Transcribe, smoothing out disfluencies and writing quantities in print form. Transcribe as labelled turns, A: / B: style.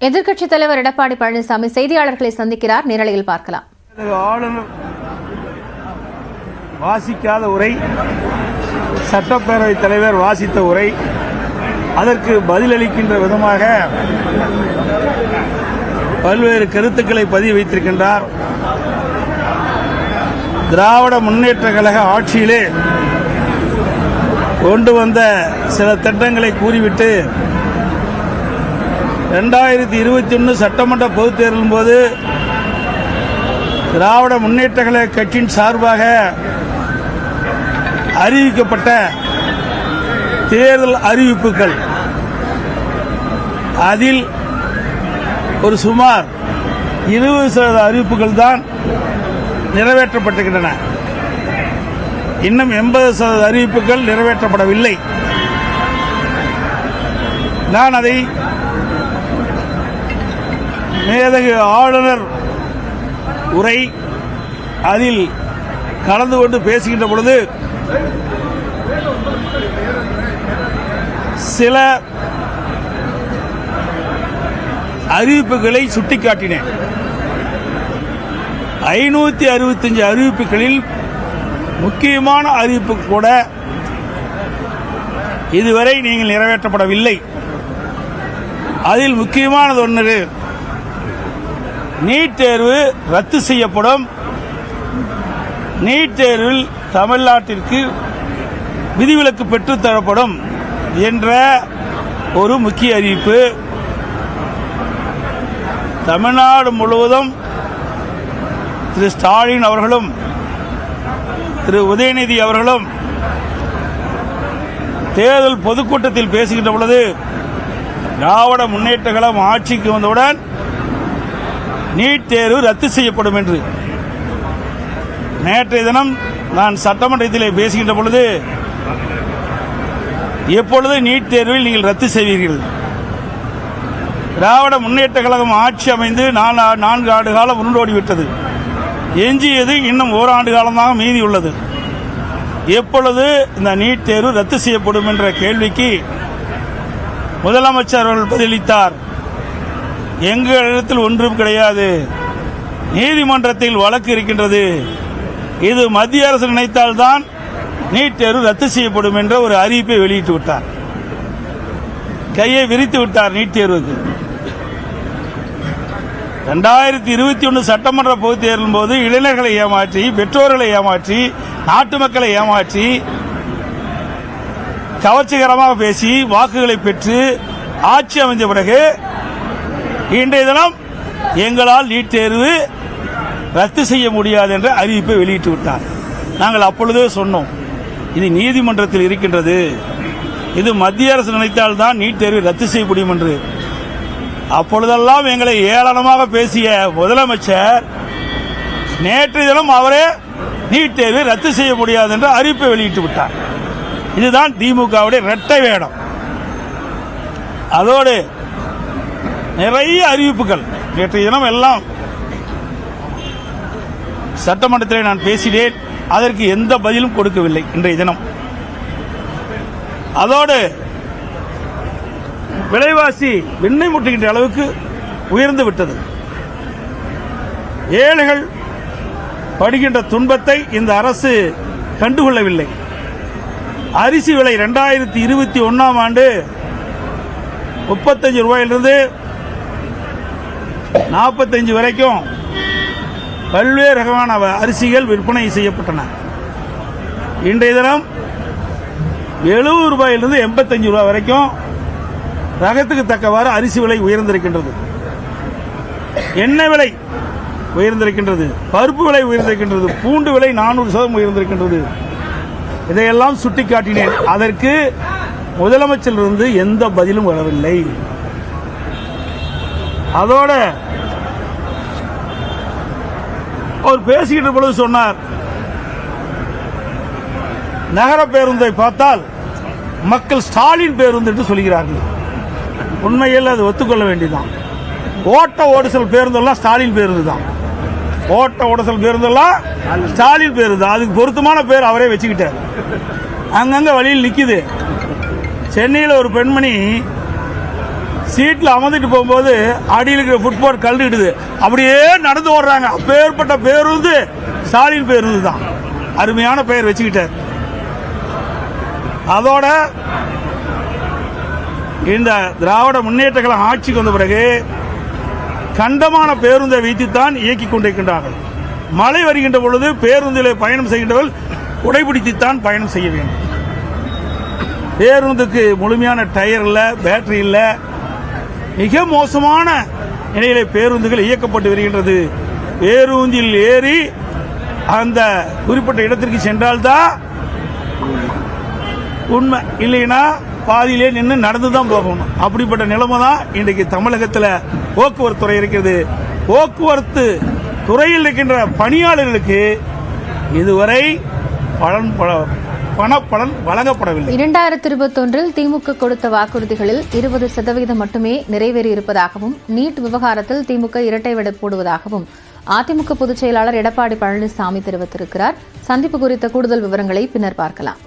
A: எதிர்க்கட்சித் தலைவர் எடப்பாடி பழனிசாமி செய்தியாளர்களை சந்திக்கிறார். நேரலையில் பார்க்கலாம்.
B: ஆளுநர் வாசிக்காத உரை, சட்டப்பேரவைத் தலைவர் வாசித்த உரை, அதற்கு பதிலளிக்கின்ற விதமாக பல்வேறு கருத்துக்களை பதிவு வைத்திருக்கின்றார். திராவிட முன்னேற்ற கழக ஆட்சியிலே கொண்டு வந்த சில திட்டங்களை கூறிவிட்டு 2021 சட்டமன்ற பொதுத் தேர்தலின் போது திராவிட முன்னேற்ற கழக கட்சியின் சார்பாக அறிவிக்கப்பட்ட தேர்தல் அறிவிப்புகள், அதில் ஒரு சுமார் 20% அறிவிப்புகள் தான் நிறைவேற்றப்பட்டிருக்கின்றன. இன்னும் 80% அறிவிப்புகள் நிறைவேற்றப்படவில்லை. நான் அதை மேதகு ஆளுநர் உரை அதில் கலந்து கொண்டு பேசுகின்ற பொழுது சில அறிவிப்புகளை சுட்டிக்காட்டினேன். 565 அறிவிப்புகளில் முக்கியமான அறிவிப்பு கூட இதுவரை நீங்கள் நிறைவேற்றப்படவில்லை. அதில் முக்கியமானது ஒன்று, நீட் தேர்வு ரத்து செய்யப்படும், நீட் தேர்வில் தமிழ்நாட்டிற்கு விதிவிலக்கு பெற்றுத்தரப்படும் என்ற ஒரு முக்கிய அறிவிப்பு. தமிழ்நாடு முழுவதும் திரு ஸ்டாலின் அவர்களும் திரு உதயநிதி அவர்களும் தேர்தல் பொதுக்கூட்டத்தில் பேசுகின்ற பொழுது, திராவிட முன்னேற்ற கழகம் ஆட்சிக்கு வந்தவுடன் நீட் தேர்வு ரத்து செய்யப்படும் என்று. நேற்றைய தினம் நான் சட்டமன்றத்தில் பேசுகின்ற பொழுது, எப்பொழுது நீட் தேர்வில் நீங்கள் ரத்து செய்வீர்கள்? திராவிட முன்னேற்ற கழகம் ஆட்சி அமைந்து 4 ஆண்டு காலம் உருண்டோடிவிட்டது. எஞ்சியது இன்னும் ஓராண்டு காலமாக மீதி உள்ளது. எப்பொழுது இந்த நீட் தேர்வு ரத்து செய்யப்படும் என்ற கேள்விக்கு முதலமைச்சர் அவர்கள் பதிலளித்தார், எங்களிடத்தில் ஒன்றும் கிடையாது, நீதிமன்றத்தில் வழக்கு இருக்கின்றது, இது மத்திய அரசு நினைத்தால்தான் நீட் தேர்வு ரத்து செய்யப்படும் என்ற ஒரு அறிவிப்பை வெளியிட்டு விட்டார். கையை விரித்து விட்டார் நீட் தேர்வுக்கு. 2021 சட்டமன்ற பொதுத் தேர்தலின் போது இளைஞர்களை ஏமாற்றி, பெற்றோர்களை ஏமாற்றி, நாட்டு மக்களை ஏமாற்றி, கவர்ச்சிகரமாக பேசி வாக்குகளை பெற்று ஆட்சி அமைந்த பிறகு இன்றைய தினம் எங்களால் நீட் தேர்வு ரத்து செய்ய முடியாது என்ற அறிவிப்பை வெளியிட்டு விட்டார். நாங்கள் அப்பொழுதே சொன்னோம், இது நீதிமன்றத்தில் இருக்கின்றது, இது மத்திய அரசு நினைத்தால்தான் நீட் தேர்வை ரத்து செய்ய முடியும் என்று. அப்பொழுதெல்லாம் எங்களை ஏளனமாக பேசிய முதலமைச்சர் நேற்று தினம் அவரே நீட் தேர்வை ரத்து செய்ய முடியாது என்ற அறிவிப்பை வெளியிட்டு விட்டார். இதுதான் திமுகவுடைய இரட்டை வேடம். அதோடு நிறைய அறிவிப்புகள் நேற்றைய தினம் எல்லாம் சட்டமன்றத்தில் நான் பேசினேன். அதற்கு எந்த பதிலும் கொடுக்கவில்லை இன்றைய தினம். அதோடு விலைவாசி விண்ணை முட்டுகின்ற அளவுக்கு உயர்ந்து விட்டது. ஏழைகள் படுகின்ற துன்பத்தை இந்த அரசு கண்டுகொள்ளவில்லை. அரிசி விலை 2021 ஆண்டு 35 ரூபாயிலிருந்து 45 வரைக்கும் பல்வேறு ரகமான அரிசிகள் விற்பனை செய்யப்பட்டன. இன்றைய தினம் 70 ரூபாயிலிருந்து 85 ரூபாய் வரைக்கும் ரகத்துக்கு தக்கவாறு அரிசி விலை உயர்ந்திருக்கின்றது. எண்ணெய் விலை உயர்ந்திருக்கின்றது, பருப்பு விலை உயர்ந்திருக்கின்றது, பூண்டு விலை 400% உயர்ந்திருக்கின்றது. இதையெல்லாம் சுட்டிக்காட்டினேன். அதற்கு முதலமைச்சரிலிருந்து எந்த பதிலும் வரவில்லை. அதோட அவர் பேசுகின்ற பொழுது சொன்னார், நகர பேருந்தை பார்த்தால் மக்கள் ஸ்டாலின் பேருந்து என்று சொல்கிறார்கள். உண்மையில் அது ஒத்துக்கொள்ள வேண்டியதுதான். ஓட்ட ஓடுசல் பேருந்தெல்லாம் ஸ்டாலின் பேருந்து தான். ஓட்ட ஓடுசல் பேருந்தெல்லாம் ஸ்டாலின் பேருந்து. அதுக்கு பொருத்தமான பேர் அவரே வச்சுக்கிட்டார். அங்கங்க வழியில் நிக்குது. சென்னையில் ஒரு பெண்மணி சீட்ல அமர்ந்துட்டு போகும்போது அடியில் இருக்கிற ஃபுட்போர்ட் கல்லுடுது, அப்படியே நடந்து ஓடுறாங்க. அப்பேற்பட்ட பேருந்து ஸ்டாலின் பேருந்து தான். அருமையான பெயர் வச்சுக்கிட்டார். அதோட இந்த திராவிட முன்னேற்ற கழகம் ஆட்சிக்கு வந்த பிறகு கண்டமான பேருந்தை வைத்துத்தான் இயக்கிக் கொண்டிருக்கின்றார்கள். மழை வருகின்ற பொழுது பேருந்திலே பயணம் செய்கின்றவர்கள் உடைபிடித்துத்தான் பயணம் செய்ய வேண்டும். பேருந்துக்கு முழுமையான டயர் இல்ல, பேட்டரி இல்ல, மிக மோசமான நிலையிலே பேருந்துகள் இயக்கப்பட்டு வருகின்றது. பேருந்தில் ஏறி அந்த குறிப்பிட்ட இடத்திற்கு சென்றால்தான் உண்மை, இல்லைன்னா பாதியிலே நின்று நடந்து தான் போகணும். அப்படிப்பட்ட நிலைமை தான் இன்றைக்கு தமிழகத்தில் போக்குவரத்து துறை இருக்கிறது. போக்குவரத்து துறையில் இருக்கின்ற பணியாளர்களுக்கு இதுவரை பணப்பலன் வழங்கப்படவில்லை.
A: 2021 திமுக கொடுத்த வாக்குறுதிகளில் 20% மட்டுமே நிறைவேறியிருப்பதாகவும், நீட் விவகாரத்தில் திமுக இரட்டை வேட போடுவதாகவும் அதிமுக பொதுச் செயலாளர் எடப்பாடி பழனிசாமி தெரிவித்திருக்கிறார். சந்திப்பு குறித்த கூடுதல் விவரங்களை பின்னர் பார்க்கலாம்.